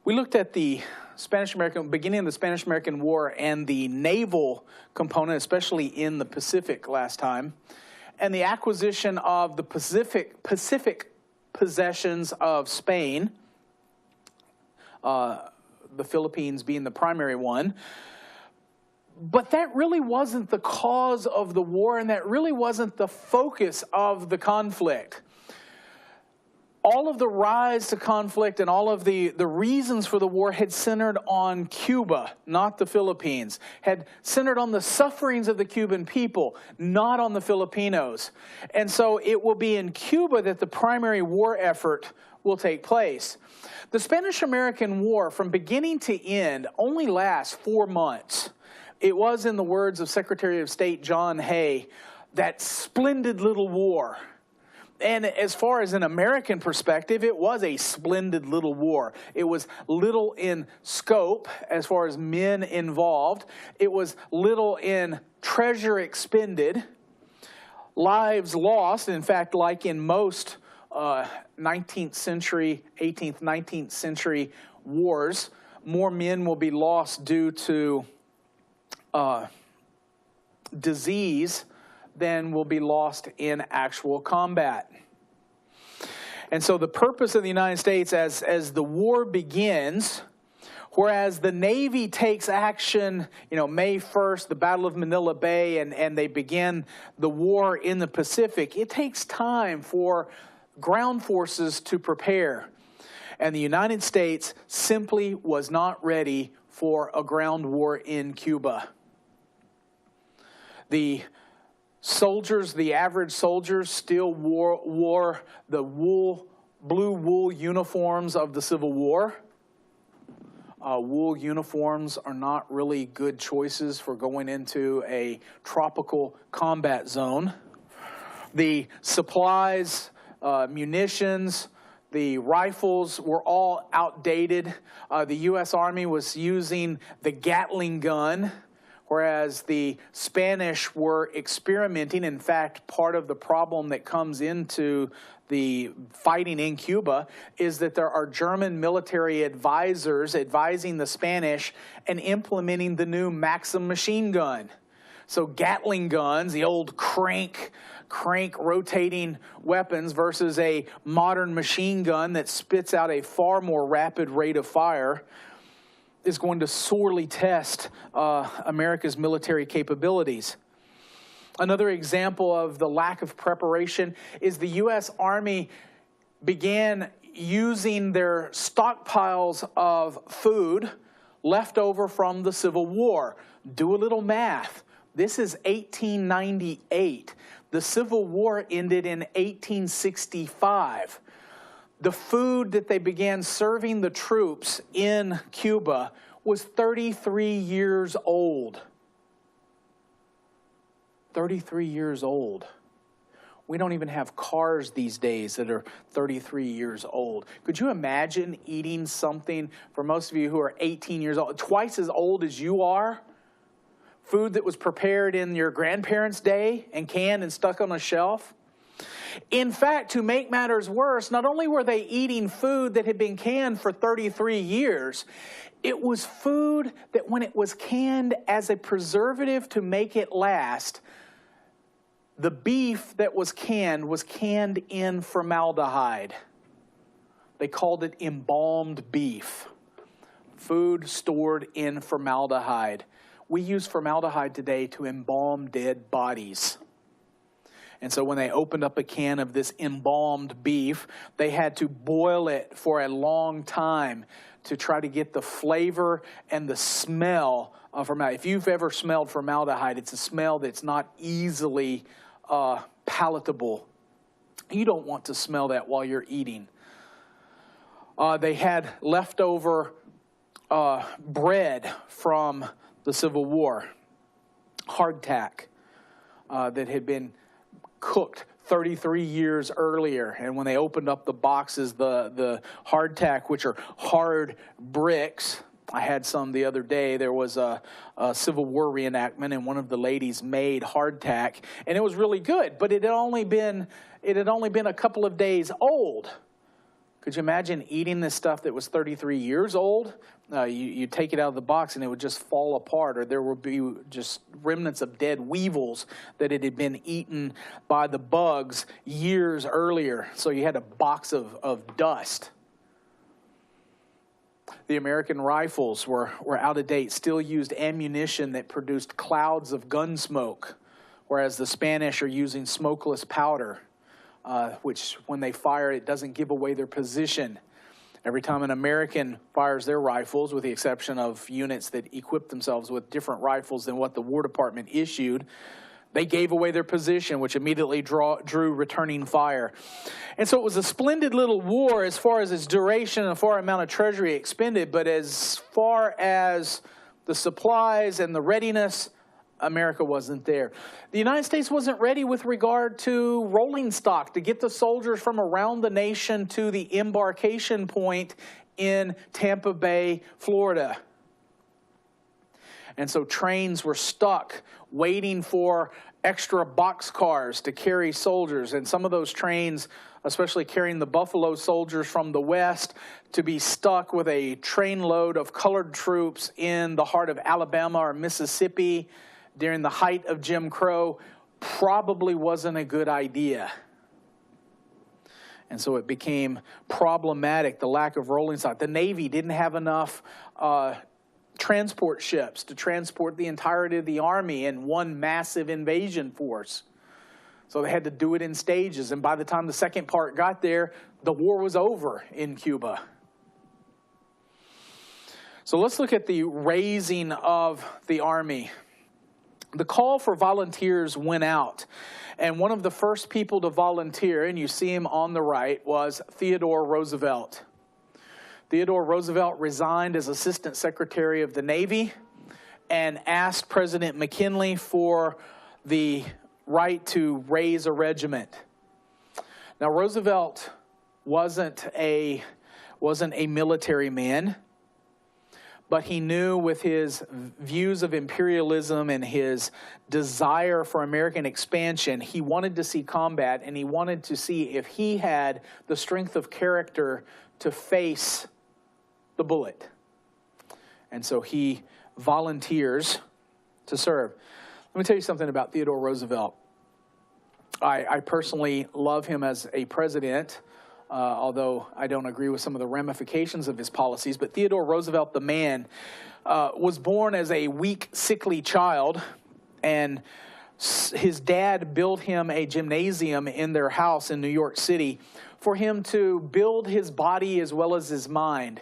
We looked at the beginning of the Spanish-American War and the naval component, especially in the Pacific last time, and the acquisition of the Pacific possessions of Spain, the Philippines being the primary one. But that really wasn't the cause of the war, and that really wasn't the focus of the conflict. All of the rise to conflict and all of the reasons for the war had centered on Cuba, not the Philippines, had centered on the sufferings of the Cuban people, not on the Filipinos. And so it will be in Cuba that the primary war effort will take place. The Spanish-American War, from beginning to end, only lasts 4 months. It was, in the words of Secretary of State John Hay, that splendid little war. And as far as an American perspective, it was a splendid little war. It was little in scope as far as men involved. It was little in treasure expended, lives lost. In fact, like in most 19th century, 18th, 19th century wars, more men will be lost due to disease than will be lost in actual combat. And so the purpose of the United States as the war begins, whereas the Navy takes action, May 1st, the Battle of Manila Bay, and they begin the war in the Pacific, it takes time for ground forces to prepare. And the United States simply was not ready for a ground war in Cuba. The soldiers, the average soldiers, still wore the blue wool uniforms of the Civil War. Wool uniforms are not really good choices for going into a tropical combat zone. The supplies, munitions, the rifles were all outdated. The U.S. Army was using the Gatling gun, whereas the Spanish were experimenting. In fact, part of the problem that comes into the fighting in Cuba is that there are German military advisors advising the Spanish and implementing the new Maxim machine gun. So Gatling guns, the old crank rotating weapons, versus a modern machine gun that spits out a far more rapid rate of fire, is going to sorely test America's military capabilities. Another example of the lack of preparation is the U.S. Army began using their stockpiles of food left over from the Civil War. Do a little math. This is 1898. The Civil War ended in 1865. The food that they began serving the troops in Cuba was 33 years old. 33 years old. We don't even have cars these days that are 33 years old. Could you imagine eating something, for most of you who are 18 years old, twice as old as you are? Food that was prepared in your grandparents' day and canned and stuck on a shelf? In fact, to make matters worse, not only were they eating food that had been canned for 33 years, it was food that when it was canned as a preservative to make it last, the beef that was canned in formaldehyde. They called it embalmed beef. Food stored in formaldehyde. We use formaldehyde today to embalm dead bodies. And so when they opened up a can of this embalmed beef, they had to boil it for a long time to try to get the flavor and the smell of formaldehyde. If you've ever smelled formaldehyde, it's a smell that's not easily palatable. You don't want to smell that while you're eating. They had leftover bread from the Civil War, hardtack, that had been cooked 33 years earlier. And when they opened up the boxes, the hardtack, which are hard bricks, I had some the other day. There was a Civil War reenactment, and one of the ladies made hardtack, and it was really good. But it had only been a couple of days old Could you imagine eating this stuff that was 33 years old? You take it out of the box and it would just fall apart, or there would be just remnants of dead weevils that it had been eaten by the bugs years earlier. So you had a box of dust. The American rifles were out of date, still used ammunition that produced clouds of gun smoke, whereas the Spanish are using smokeless powder, which when they fire, it doesn't give away their position. Every time an American fires their rifles, with the exception of units that equip themselves with different rifles than what the War Department issued, they gave away their position, which immediately drew returning fire. And so it was a splendid little war as far as its duration and the far amount of treasury expended, but as far as the supplies and the readiness, America wasn't there. The United States wasn't ready with regard to rolling stock to get the soldiers from around the nation to the embarkation point in Tampa Bay, Florida. And so trains were stuck waiting for extra boxcars to carry soldiers. And some of those trains, especially carrying the Buffalo soldiers from the west, to be stuck with a trainload of colored troops in the heart of Alabama or Mississippi during the height of Jim Crow, probably wasn't a good idea. And so it became problematic, the lack of rolling stock. The Navy didn't have enough transport ships to transport the entirety of the Army in one massive invasion force. So they had to do it in stages. And by the time the second part got there, the war was over in Cuba. So let's look at the raising of the Army. The call for volunteers went out, and one of the first people to volunteer, and you see him on the right, was Theodore Roosevelt. Theodore Roosevelt resigned as Assistant Secretary of the Navy and asked President McKinley for the right to raise a regiment. Now, Roosevelt wasn't a military man, but he knew with his views of imperialism and his desire for American expansion, he wanted to see combat, and he wanted to see if he had the strength of character to face the bullet. And so he volunteers to serve. Let me tell you something about Theodore Roosevelt. I personally love him as a president, although I don't agree with some of the ramifications of his policies. But Theodore Roosevelt, the man, was born as a weak, sickly child, and his dad built him a gymnasium in their house in New York City for him to build his body as well as his mind.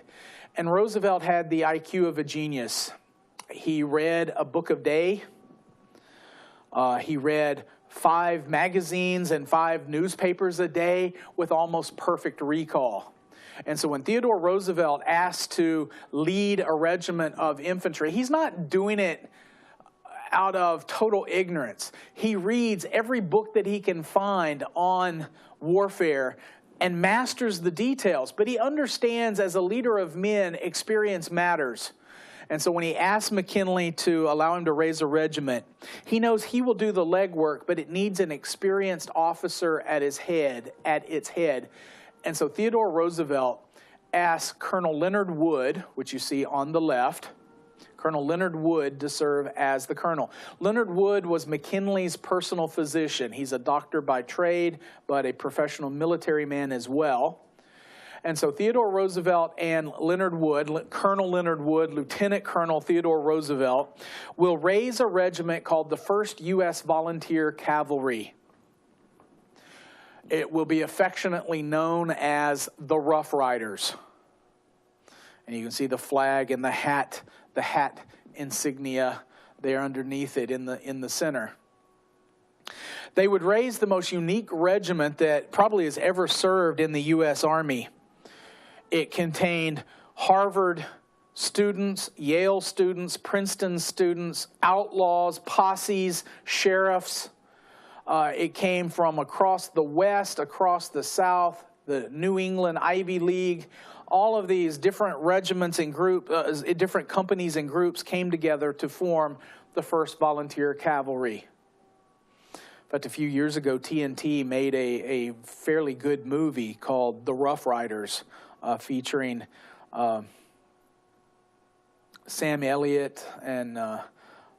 And Roosevelt had the IQ of a genius. He read a book a day. He read 5 magazines and 5 newspapers a day with almost perfect recall. And so when Theodore Roosevelt asked to lead a regiment of infantry, he's not doing it out of total ignorance. He reads every book that he can find on warfare and masters the details. But he understands, as a leader of men, experience matters. And so when he asks McKinley to allow him to raise a regiment, he knows he will do the legwork, but it needs an experienced officer at its head. And so Theodore Roosevelt asked Colonel Leonard Wood, which you see on the left, Colonel Leonard Wood, to serve as the colonel. Leonard Wood was McKinley's personal physician. He's a doctor by trade, but a professional military man as well. And so Theodore Roosevelt and Leonard Wood, Colonel Leonard Wood, Lieutenant Colonel Theodore Roosevelt, will raise a regiment called the 1st U.S. Volunteer Cavalry. It will be affectionately known as the Rough Riders. And you can see the flag and the hat insignia there underneath it in the center. They would raise the most unique regiment that probably has ever served in the U.S. Army. It contained Harvard students, Yale students, Princeton students, outlaws, posses, sheriffs. It came from across the West, across the South, the New England Ivy League. All of these different regiments and different companies and groups came together to form the 1st Volunteer Cavalry. In fact, a few years ago, TNT made a fairly good movie called The Rough Riders, featuring Sam Elliott and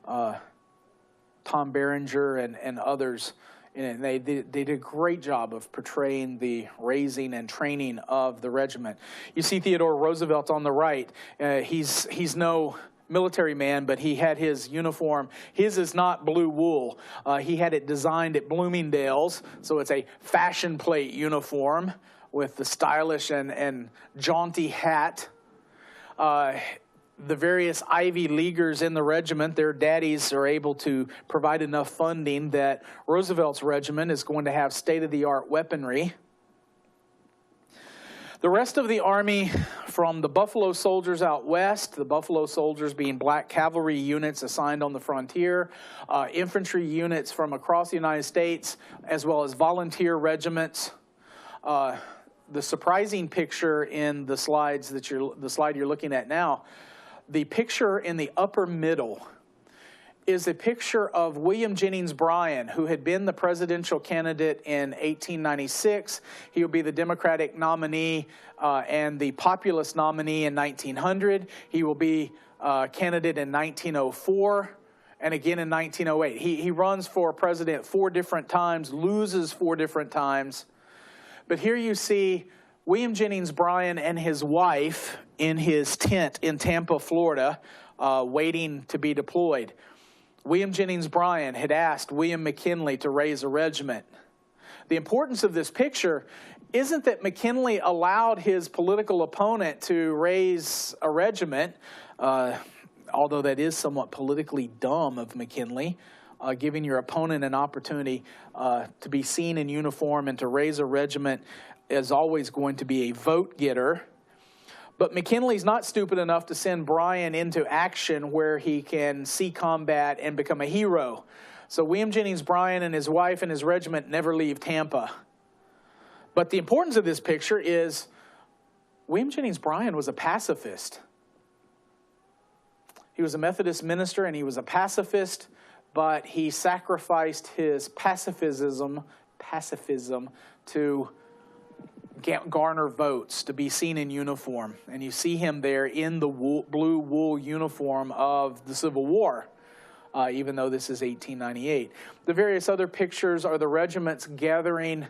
Tom Berenger and others. And they did a great job of portraying the raising and training of the regiment. You see Theodore Roosevelt on the right. He's no military man, but he had his uniform. His is not blue wool. He had it designed at Bloomingdale's, so it's a fashion plate uniform with the stylish and jaunty hat. The various Ivy Leaguers in the regiment, their daddies are able to provide enough funding that Roosevelt's regiment is going to have state-of-the-art weaponry. The rest of the Army, from the Buffalo Soldiers out west, the Buffalo Soldiers being black cavalry units assigned on the frontier, infantry units from across the United States, as well as volunteer regiments. The surprising picture in the slide you're looking at now, the picture in the upper middle is a picture of William Jennings Bryan, who had been the presidential candidate in 1896. He would be the Democratic nominee and the populist nominee in 1900. He will be candidate in 1904 and again in 1908. He runs for president 4 different times, loses 4 different times. But here you see William Jennings Bryan and his wife in his tent in Tampa, Florida, waiting to be deployed. William Jennings Bryan had asked William McKinley to raise a regiment. The importance of this picture isn't that McKinley allowed his political opponent to raise a regiment, although that is somewhat politically dumb of McKinley, giving your opponent an opportunity to be seen in uniform and to raise a regiment is always going to be a vote getter. But McKinley's not stupid enough to send Bryan into action where he can see combat and become a hero. So William Jennings Bryan and his wife and his regiment never leave Tampa. But the importance of this picture is William Jennings Bryan was a pacifist. He was a Methodist minister and he was a pacifist, but he sacrificed his pacifism to garner votes, to be seen in uniform. And you see him there in the blue wool uniform of the Civil War, even though this is 1898. The various other pictures are the regiments gathering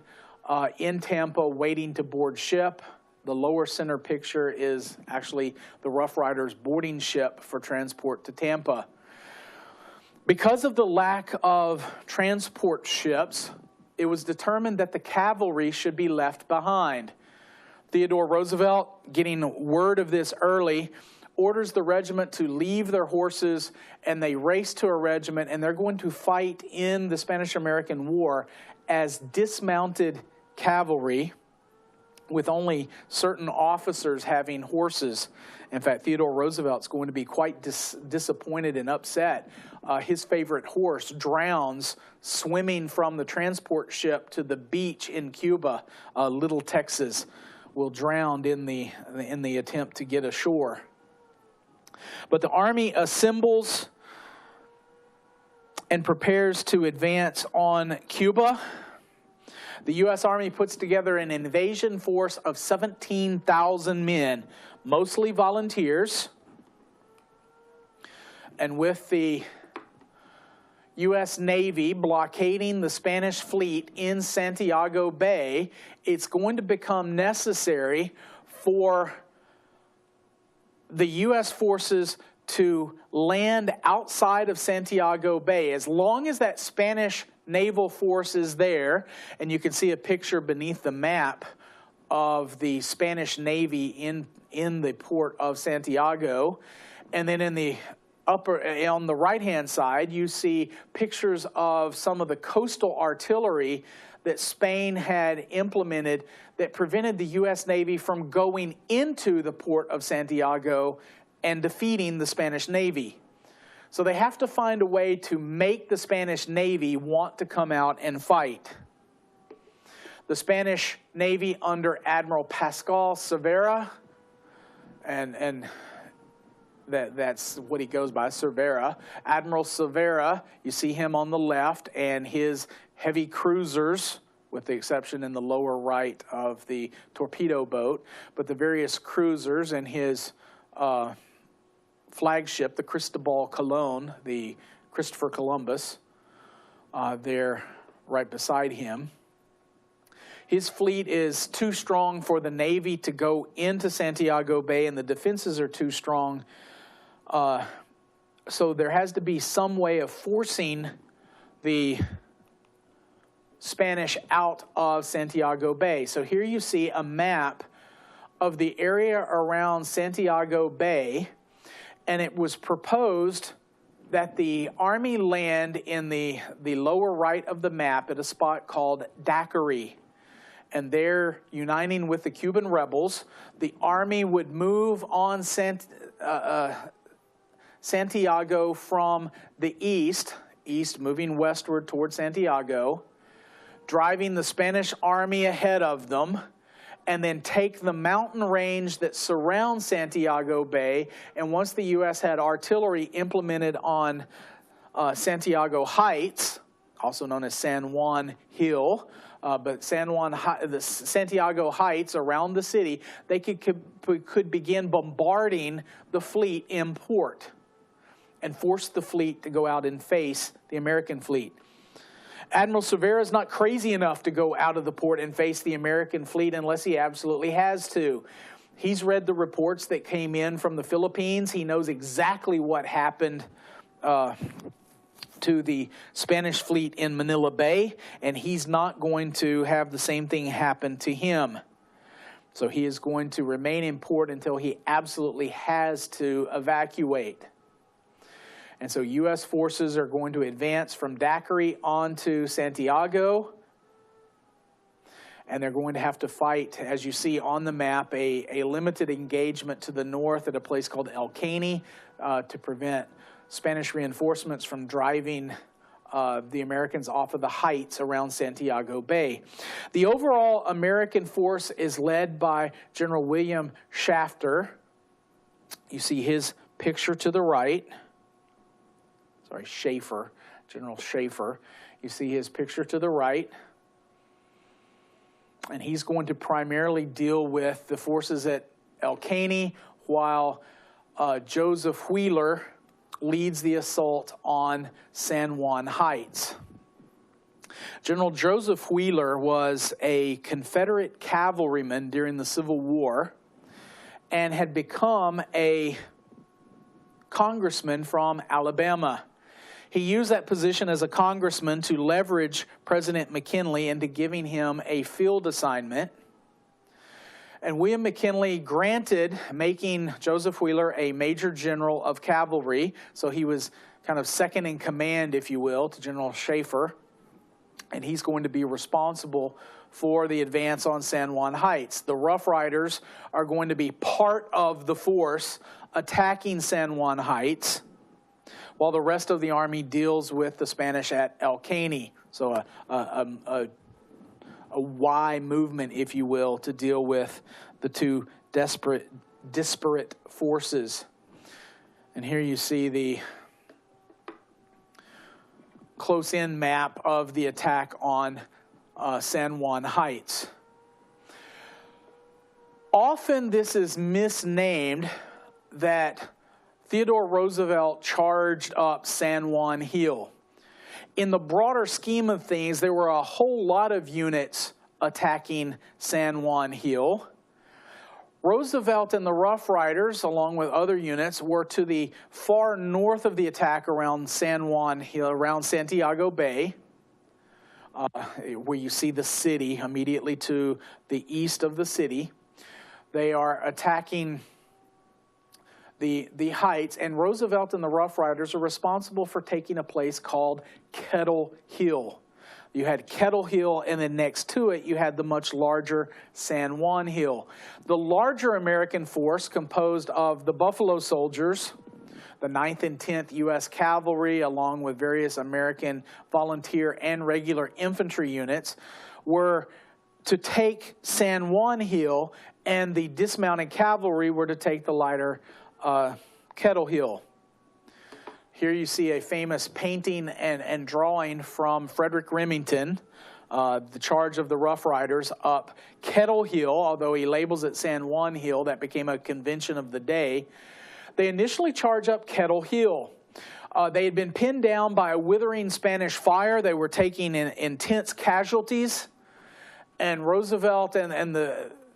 in Tampa, waiting to board ship. The lower center picture is actually the Rough Riders boarding ship for transport to Tampa. Because of the lack of transport ships, it was determined that the cavalry should be left behind. Theodore Roosevelt, getting word of this early, orders the regiment to leave their horses, and they race to a regiment, and they're going to fight in the Spanish-American War as dismounted cavalry, with only certain officers having horses. In fact, Theodore Roosevelt's going to be quite disappointed and upset. His favorite horse drowns swimming from the transport ship to the beach in Cuba. Little Texas will drown in the attempt to get ashore. But the Army assembles and prepares to advance on Cuba. The U.S. Army puts together an invasion force of 17,000 men, mostly volunteers. And with the U.S. Navy blockading the Spanish fleet in Santiago Bay, it's going to become necessary for the U.S. forces to land outside of Santiago Bay. As long as that Spanish naval force is there, and you can see a picture beneath the map of the Spanish Navy in the port of Santiago, and then in the on the right-hand side, you see pictures of some of the coastal artillery that Spain had implemented that prevented the U.S. Navy from going into the port of Santiago and defeating the Spanish Navy. So they have to find a way to make the Spanish Navy want to come out and fight. The Spanish Navy under Admiral Pascal Cervera, and That's what he goes by, Cervera. Admiral Cervera, you see him on the left, and his heavy cruisers, with the exception in the lower right of the torpedo boat, but the various cruisers and his flagship, the Cristobal Colon, the Christopher Columbus, there right beside him. His fleet is too strong for the Navy to go into Santiago Bay, and the defenses are too strong. So there has to be some way of forcing the Spanish out of Santiago Bay. So here you see a map of the area around Santiago Bay, and it was proposed that the Army land in the lower right of the map at a spot called Daiquiri. And they're uniting with the Cuban rebels. The Army would move on Santiago from the east, moving westward toward Santiago, driving the Spanish Army ahead of them, and then take the mountain range that surrounds Santiago Bay. And once the U.S. had artillery implemented on Santiago Heights, also known as San Juan Hill, but the Santiago Heights around the city, they could begin bombarding the fleet in port and force the fleet to go out and face the American fleet. Admiral Cervera is not crazy enough to go out of the port and face the American fleet unless he absolutely has to. He's read the reports that came in from the Philippines. He knows exactly what happened to the Spanish fleet in Manila Bay, and he's not going to have the same thing happen to him. So he is going to remain in port until he absolutely has to evacuate. And so U.S. forces are going to advance from Daiquiri onto Santiago, and they're going to have to fight, as you see on the map, a limited engagement to the north at a place called El Caney to prevent Spanish reinforcements from driving the Americans off of the heights around Santiago Bay. The overall American force is led by General William Shafter. You see his picture to the right. Sorry, Schaefer, General Schaefer. You see his picture to the right. And he's going to primarily deal with the forces at El Caney, while Joseph Wheeler leads the assault on San Juan Heights. General Joseph Wheeler was a Confederate cavalryman during the Civil War and had become a congressman from Alabama. He used that position as a congressman to leverage President McKinley into giving him a field assignment. And William McKinley granted making Joseph Wheeler a major general of cavalry. So he was kind of second in command, if you will, to General Schaefer. And he's going to be responsible for the advance on San Juan Heights. The Rough Riders are going to be part of the force attacking San Juan Heights, while the rest of the Army deals with the Spanish at El Caney. So a Y movement, if you will, to deal with the two disparate forces. And here you see the close-in map of the attack on San Juan Heights. Often this is misnamed that Theodore Roosevelt charged up San Juan Hill. In the broader scheme of things, there were a whole lot of units attacking San Juan Hill. Roosevelt and the Rough Riders, along with other units, were to the far north of the attack around San Juan Hill, around Santiago Bay, where you see the city immediately to the east of the city. They are attacking the heights, and Roosevelt and the Rough Riders are responsible for taking a place called Kettle Hill. You had Kettle Hill, and then next to it, you had the much larger San Juan Hill. The larger American force, composed of the Buffalo Soldiers, the 9th and 10th U.S. Cavalry, along with various American volunteer and regular infantry units, were to take San Juan Hill, and the dismounted cavalry were to take the lighter Kettle Hill. Here you see a famous painting and drawing from Frederick Remington, the charge of the Rough Riders up Kettle Hill, although he labels it San Juan Hill. That became a convention of the day. They initially charge up Kettle Hill. They had been pinned down by a withering Spanish fire. They were taking intense casualties. And Roosevelt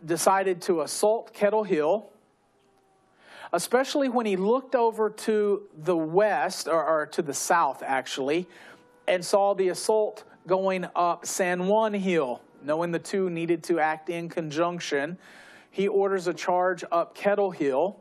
decided to assault Kettle Hill, especially when he looked over to the west, or to the south, actually, and saw the assault going up San Juan Hill. Knowing the two needed to act in conjunction, he orders a charge up Kettle Hill,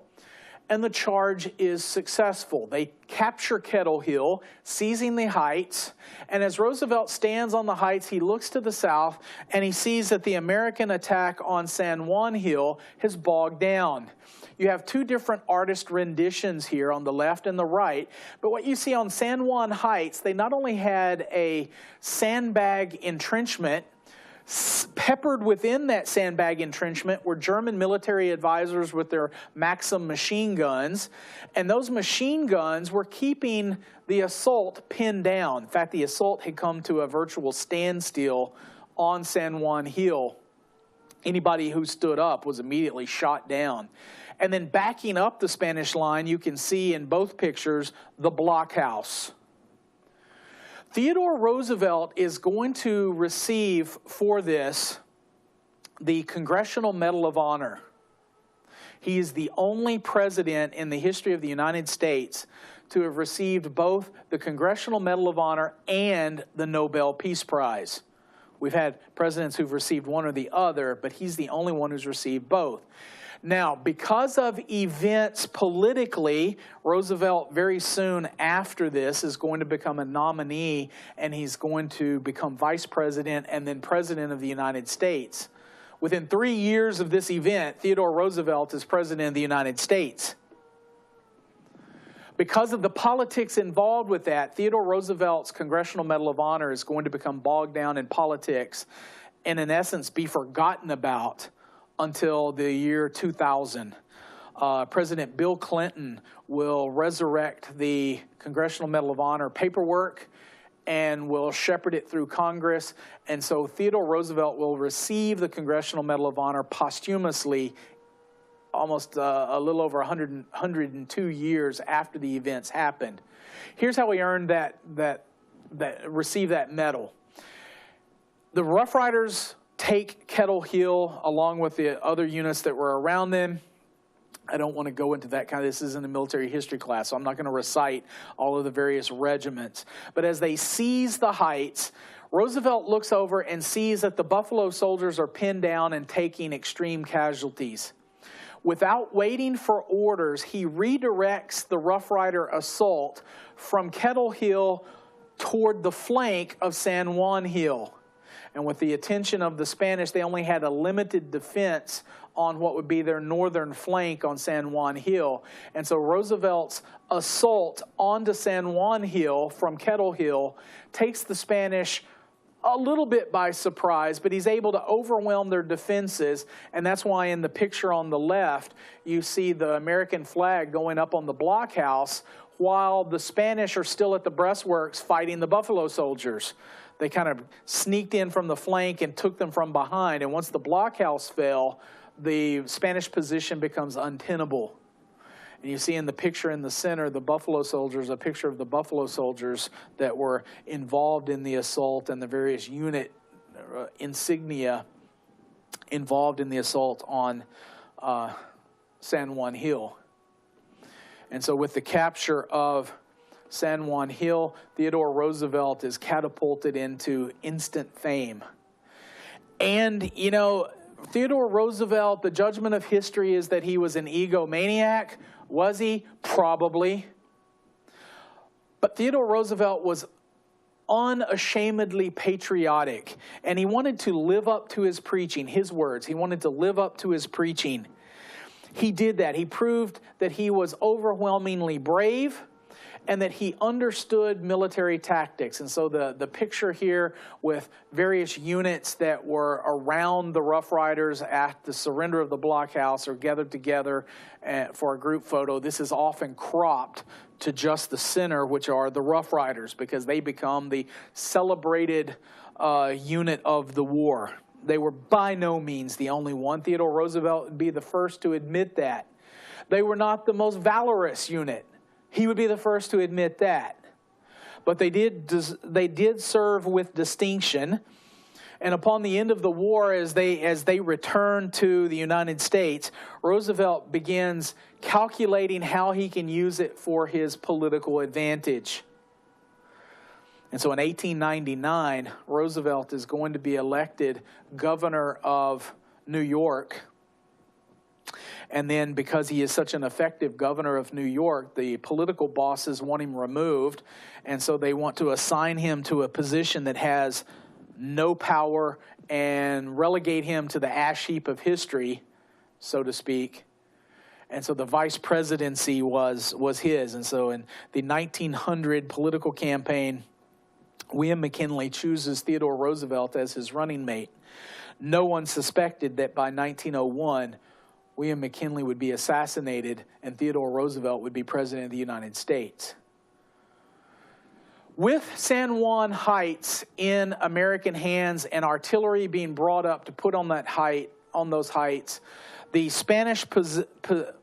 and the charge is successful. They capture Kettle Hill, seizing the heights, and as Roosevelt stands on the heights, he looks to the south, and he sees that the American attack on San Juan Hill has bogged down. You have two different artist renditions here on the left and the right, but what you see on San Juan Heights, they not only had a sandbag entrenchment. Peppered within that sandbag entrenchment were German military advisors with their Maxim machine guns, and those machine guns were keeping the assault pinned down. In fact, the assault had come to a virtual standstill on San Juan Hill. Anybody who stood up was immediately shot down. And then backing up the Spanish line, you can see in both pictures the blockhouse. Theodore Roosevelt is going to receive for this the Congressional Medal of Honor. He is the only president in the history of the United States to have received both the Congressional Medal of Honor and the Nobel Peace Prize. We've had presidents who've received one or the other, but he's the only one who's received both. Now, because of events politically, Roosevelt very soon after this is going to become a nominee, and he's going to become vice president and then president of the United States. Within 3 years of this event, Theodore Roosevelt is president of the United States. Because of the politics involved with that, Theodore Roosevelt's Congressional Medal of Honor is going to become bogged down in politics and, in essence, be forgotten about until the year 2000. President Bill Clinton will resurrect the Congressional Medal of Honor paperwork and will shepherd it through Congress. And so Theodore Roosevelt will receive the Congressional Medal of Honor posthumously almost a little over 102 years after the events happened. Here's how he earned received that medal. The Rough Riders take Kettle Hill along with the other units that were around them. I don't want to go into that this isn't a military history class, so I'm not going to recite all of the various regiments. But as they seize the heights, Roosevelt looks over and sees that the Buffalo soldiers are pinned down and taking extreme casualties. Without waiting for orders, he redirects the Rough Rider assault from Kettle Hill toward the flank of San Juan Hill. And with the attention of the Spanish, they only had a limited defense on what would be their northern flank on San Juan Hill. And so Roosevelt's assault onto San Juan Hill from Kettle Hill takes the Spanish a little bit by surprise, but he's able to overwhelm their defenses, and that's why in the picture on the left, you see the American flag going up on the blockhouse while the Spanish are still at the breastworks fighting the Buffalo soldiers. They kind of sneaked in from the flank and took them from behind, and once the blockhouse fell, the Spanish position becomes untenable. And you see in the picture in the center, the Buffalo soldiers, a picture of the Buffalo soldiers that were involved in the assault and the various unit insignia involved in the assault on San Juan Hill. And so with the capture of San Juan Hill, Theodore Roosevelt is catapulted into instant fame. And, you know, Theodore Roosevelt, the judgment of history is that he was an egomaniac. Was he? Probably. But Theodore Roosevelt was unashamedly patriotic, and he wanted to live up to his preaching, his words. He wanted to live up to his preaching. He did that. He proved that he was overwhelmingly brave, and that he understood military tactics. And so the picture here with various units that were around the Rough Riders at the surrender of the blockhouse or gathered together for a group photo, this is often cropped to just the center, which are the Rough Riders, because they become the celebrated unit of the war. They were by no means the only one. Theodore Roosevelt would be the first to admit that. They were not the most valorous unit. He would be the first to admit that. But they did serve with distinction. And upon the end of the war, as they returned to the United States, Roosevelt begins calculating how he can use it for his political advantage. And so in 1899, Roosevelt is going to be elected governor of New York. And then because he is such an effective governor of New York, the political bosses want him removed. And so they want to assign him to a position that has no power and relegate him to the ash heap of history, so to speak. And so the vice presidency was his. And so in the 1900 political campaign, William McKinley chooses Theodore Roosevelt as his running mate. No one suspected that by 1901, William McKinley would be assassinated and Theodore Roosevelt would be president of the United States. With San Juan Heights in American hands and artillery being brought up to put on those heights, the Spanish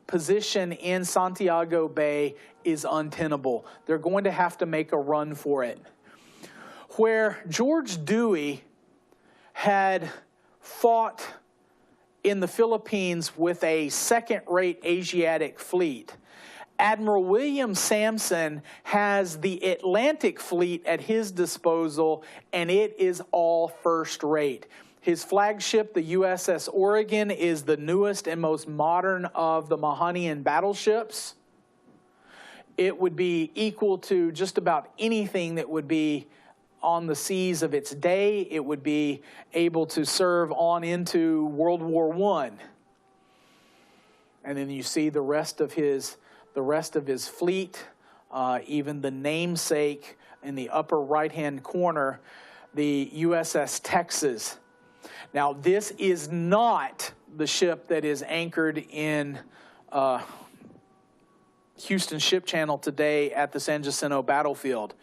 position in Santiago Bay is untenable. They're going to have to make a run for it. Where George Dewey had fought in the Philippines with a second-rate Asiatic fleet, Admiral William Sampson has the Atlantic fleet at his disposal, and it is all first-rate. His flagship, the USS Oregon, is the newest and most modern of the Mahanian battleships. It would be equal to just about anything that would be on the seas of its day. It would be able to serve on into World War I. And then you see the rest of his fleet, even the namesake in the upper right-hand corner, the USS Texas. Now, this is not the ship that is anchored in Houston Ship Channel today at the San Jacinto battlefield.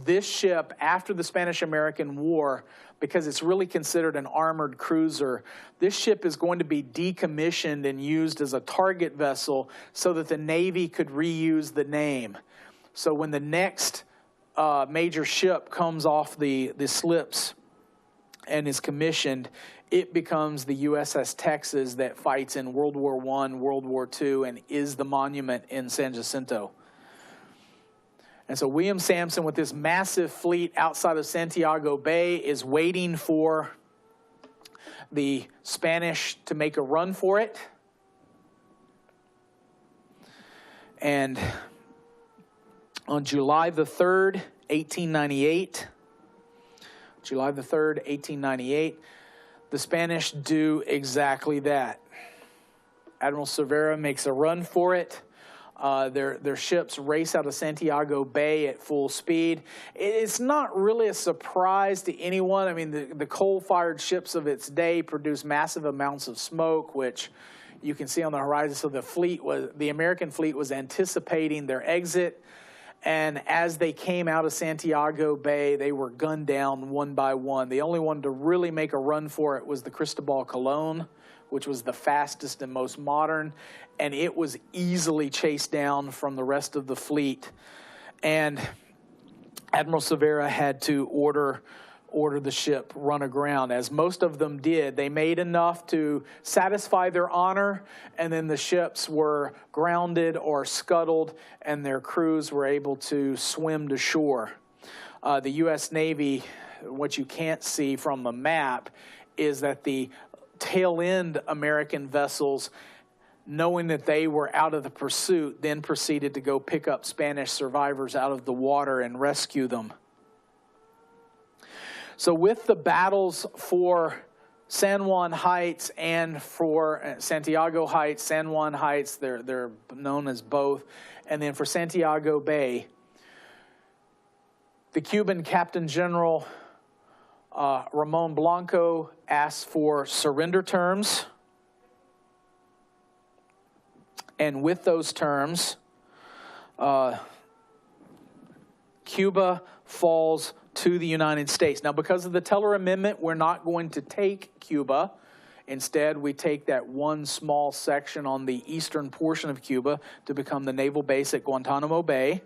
This ship, after the Spanish-American War, because it's really considered an armored cruiser, this ship is going to be decommissioned and used as a target vessel so that the Navy could reuse the name. So when the next major ship comes off the slips and is commissioned, it becomes the USS Texas that fights in World War I, World War II, and is the monument in San Jacinto. And so William Sampson, with this massive fleet outside of Santiago Bay, is waiting for the Spanish to make a run for it. And on July the 3rd, 1898, the Spanish do exactly that. Admiral Cervera makes a run for it. Their ships race out of Santiago Bay at full speed. It's not really a surprise to anyone. I mean, the coal-fired ships of its day produce massive amounts of smoke, which you can see on the horizon. So the American fleet was anticipating their exit, and as they came out of Santiago Bay, they were gunned down one by one. The only one to really make a run for it was the Cristobal Colon, which was the fastest and most modern, and it was easily chased down from the rest of the fleet. And Admiral Cervera had to order the ship run aground, as most of them did. They made enough to satisfy their honor, and then the ships were grounded or scuttled, and their crews were able to swim to shore. The U.S. Navy, what you can't see from the map, is that the tail-end American vessels, knowing that they were out of the pursuit, then proceeded to go pick up Spanish survivors out of the water and rescue them. So with the battles for San Juan Heights and for Santiago Heights, San Juan Heights, they're known as both. And then for Santiago Bay, the Cuban Captain General Ramon Blanco asked for surrender terms. And with those terms, Cuba falls to the United States. Now, because of the Teller Amendment, we're not going to take Cuba. Instead, we take that one small section on the eastern portion of Cuba to become the naval base at Guantanamo Bay.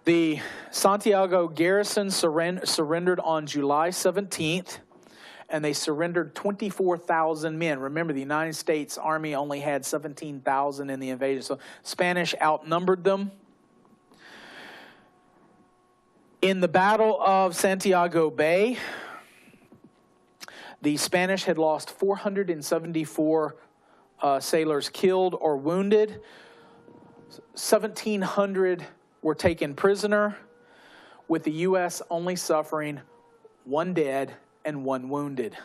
The Santiago garrison surrendered on July 17th, and they surrendered 24,000 men. Remember, the United States Army only had 17,000 in the invasion, so Spanish outnumbered them. In the Battle of Santiago Bay, the Spanish had lost 474 sailors killed or wounded. 1,700 were taken prisoner, with the U.S. only suffering 1 dead and 1 wounded.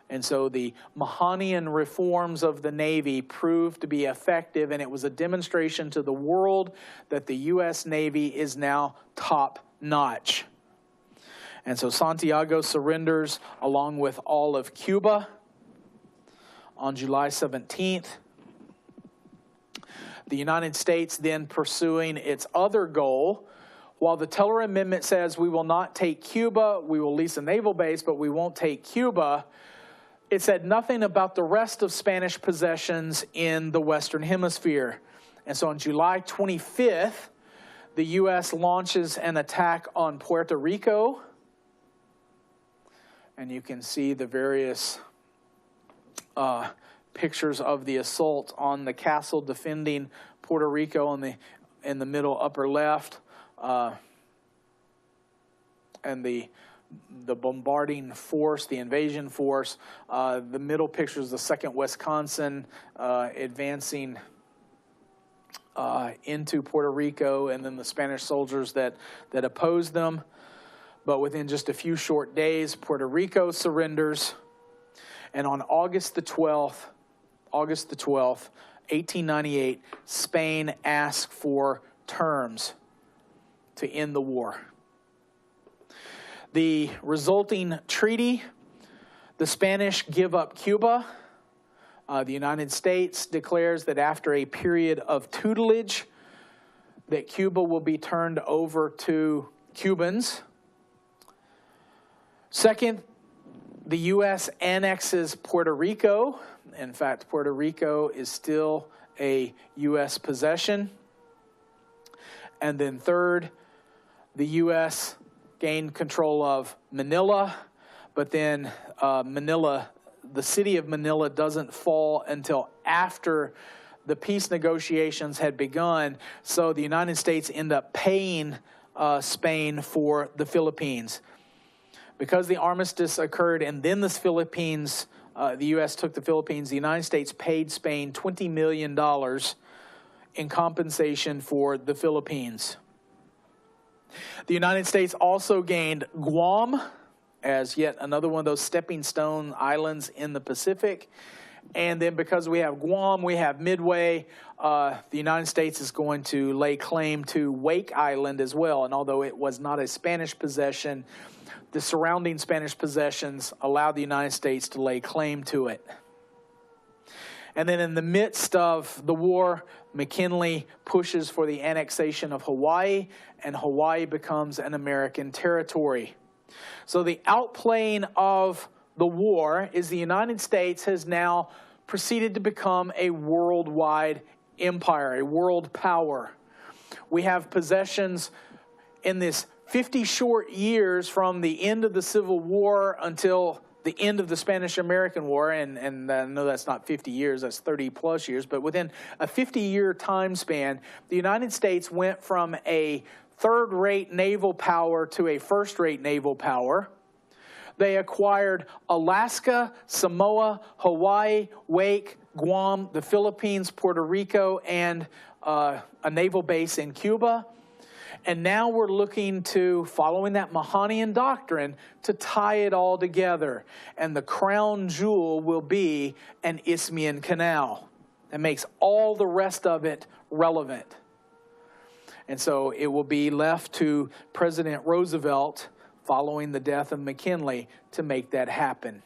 And so the Mahanian reforms of the Navy proved to be effective, and it was a demonstration to the world that the U.S. Navy is now top-notch. And so Santiago surrenders along with all of Cuba on July 17th. The United States then pursuing its other goal. While the Teller Amendment says we will not take Cuba, we will lease a naval base, but we won't take Cuba, it said nothing about the rest of Spanish possessions in the Western Hemisphere. And so on July 25th, the U.S. launches an attack on Puerto Rico. And you can see the various pictures of the assault on the castle defending Puerto Rico in the middle upper left. And the bombarding force, the invasion force. The middle picture is the 2nd Wisconsin advancing into Puerto Rico, and then the Spanish soldiers that opposed them. But within just a few short days, Puerto Rico surrenders. And on August the 12th, 1898, Spain asked for terms to end the war. The resulting treaty, the Spanish give up Cuba. The United States declares that after a period of tutelage, that Cuba will be turned over to Cubans. Second, the U.S. annexes Puerto Rico. In fact, Puerto Rico is still a U.S. possession. And then third, the U.S. gained control of Manila, but then Manila, the city of Manila, doesn't fall until after the peace negotiations had begun. So the United States end up paying Spain for the Philippines. Because the armistice occurred and then the Philippines, the U.S. took the Philippines, the United States paid Spain $20 million in compensation for the Philippines. The United States also gained Guam as yet another one of those stepping stone islands in the Pacific. And then because we have Guam, we have Midway, the United States is going to lay claim to Wake Island as well. And although it was not a Spanish possession, the surrounding Spanish possessions allowed the United States to lay claim to it. And then in the midst of the war, McKinley pushes for the annexation of Hawaii, and Hawaii becomes an American territory. So the outplaying of the war is the United States has now proceeded to become a worldwide empire, a world power. We have possessions in this 50 short years from the end of the Civil War until the end of the Spanish-American War, and I know that's not 50 years, that's 30 plus years, but within a 50-year time span, the United States went from a third-rate naval power to a first-rate naval power. They acquired Alaska, Samoa, Hawaii, Wake, Guam, the Philippines, Puerto Rico, and a naval base in Cuba. And now we're looking to, following that Mahanian doctrine, to tie it all together. And the crown jewel will be an Isthmian canal that makes all the rest of it relevant. And so it will be left to President Roosevelt, following the death of McKinley, to make that happen.